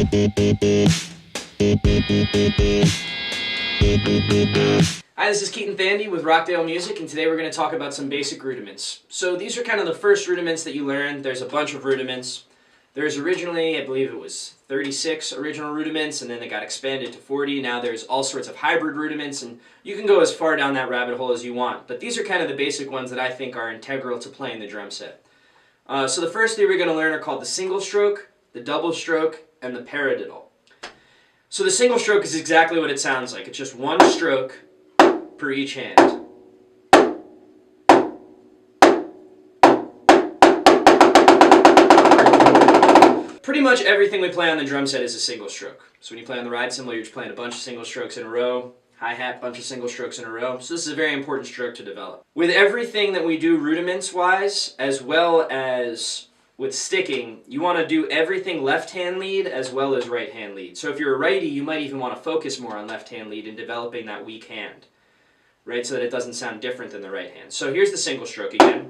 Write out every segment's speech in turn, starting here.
Hi, this is Keaton with Rockdale Music, and today we're going to talk about some basic rudiments. So these are kind of the first rudiments that you learn. There's a bunch of rudiments. There's originally, I believe it was 36 original rudiments, and then they got expanded to 40. Now there's all sorts of hybrid rudiments, and you can go as far down that rabbit hole as you want. But these are kind of the basic ones that I think are integral to playing the drum set. So the first three we're going to learn are called the single stroke, the double stroke, and the paradiddle. So the single stroke is exactly what it sounds like. It's just one stroke per each hand. Pretty much everything we play on the drum set is a single stroke. So when you play on the ride cymbal, you're just playing a bunch of single strokes in a row. Hi-hat, bunch of single strokes in a row. So this is a very important stroke to develop. With everything that we do rudiments-wise, as well as with sticking, you want to do everything left-hand lead as well as right-hand lead. So if you're a righty, you might even want to focus more on left-hand lead in developing that weak hand, right? So that it doesn't sound different than the right hand. So here's the single stroke again.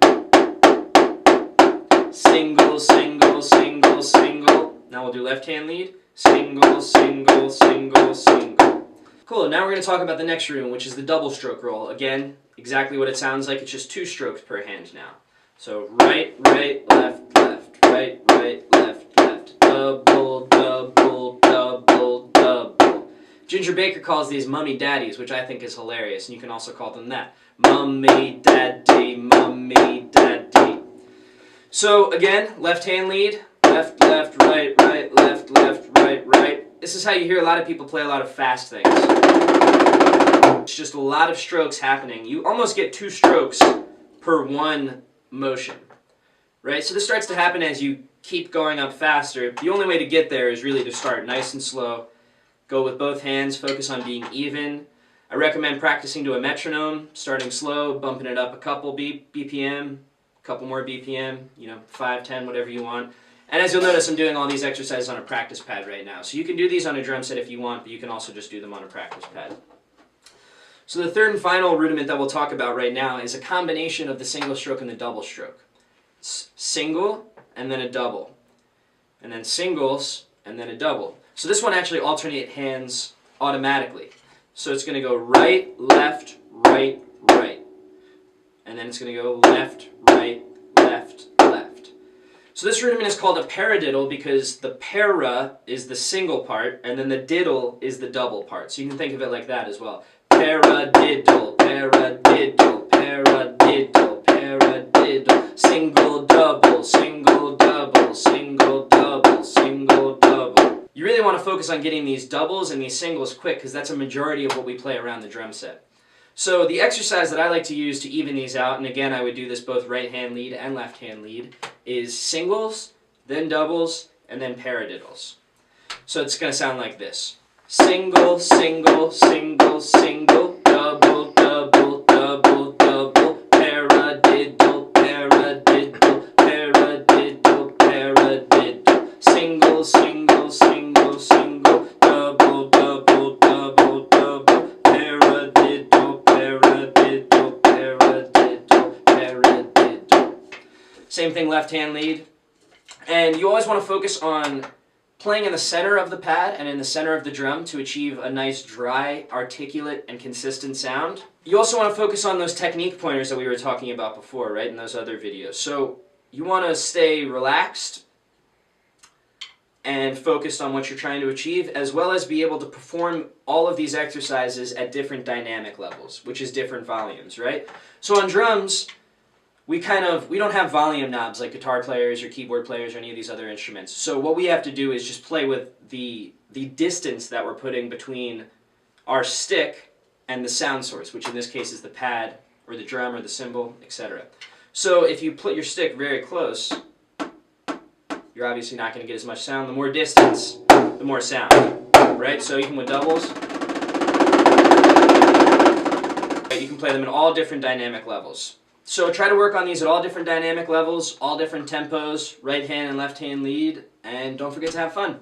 Single, single, single, single. Now we'll do left-hand lead. Single, single, single, single. Cool, now we're going to talk about the next rhythm, which is the double stroke roll. Again, exactly what it sounds like. It's just two strokes per hand now. So right, right, left, left, right, right, left, left. Double, double, double, double. Ginger Baker calls these mummy daddies, which I think is hilarious, and you can also call them that. Mummy daddy, mummy daddy. So again, left hand lead, left, left, right, right, left, left, right, right. This is how you hear a lot of people play a lot of fast things. It's just a lot of strokes happening. You almost get two strokes per one motion, right? So this starts to happen as you keep going up faster. The only way to get there is really to start nice and slow. Go with both hands, focus on being even. I recommend practicing to a metronome, starting slow, bumping it up a couple BPM, a couple more BPM, 5, 10, whatever you want. And as you'll notice, I'm doing all these exercises on a practice pad right now. So you can do these on a drum set if you want, but you can also just do them on a practice pad. So the third and final rudiment that we'll talk about right now is a combination of the single stroke and the double stroke. It's single and then a double. And then singles and then a double. So this one actually alternates hands automatically. So it's going to go right, left, right, right. And then it's going to go left, right, left, left. So this rudiment is called a paradiddle because the para is the single part and then the diddle is the double part. So you can think of it like that as well. Paradiddle, paradiddle, paradiddle, paradiddle. Single, double, single, double, single, double, single, double. You really want to focus on getting these doubles and these singles quick because that's a majority of what we play around the drum set. So the exercise that I like to use to even these out, and again I would do this both right hand lead and left hand lead, is singles, then doubles, and then paradiddles. So it's going to sound like this. Single, single, single, single, double, double, double, double, paradiddle, paradiddle, paradiddle, paradiddle, single, single, single, single, double, double, double, double, paradiddle, paradiddle, paradiddle, paradiddle. Same thing, left hand lead. And you always want to focus on playing in the center of the pad and in the center of the drum to achieve a nice dry, articulate, and consistent sound. You also want to focus on those technique pointers that we were talking about before, right, in those other videos. So you want to stay relaxed and focused on what you're trying to achieve, as well as be able to perform all of these exercises at different dynamic levels, which is different volumes, right? So on drums, we don't have volume knobs like guitar players or keyboard players or any of these other instruments. So what we have to do is just play with the distance that we're putting between our stick and the sound source, which in this case is the pad or the drum or the cymbal, etc. So if you put your stick very close, you're obviously not going to get as much sound. The more distance, the more sound, right? So even with doubles, you can play them at all different dynamic levels. So try to work on these at all different dynamic levels, all different tempos, right hand and left hand lead, and don't forget to have fun.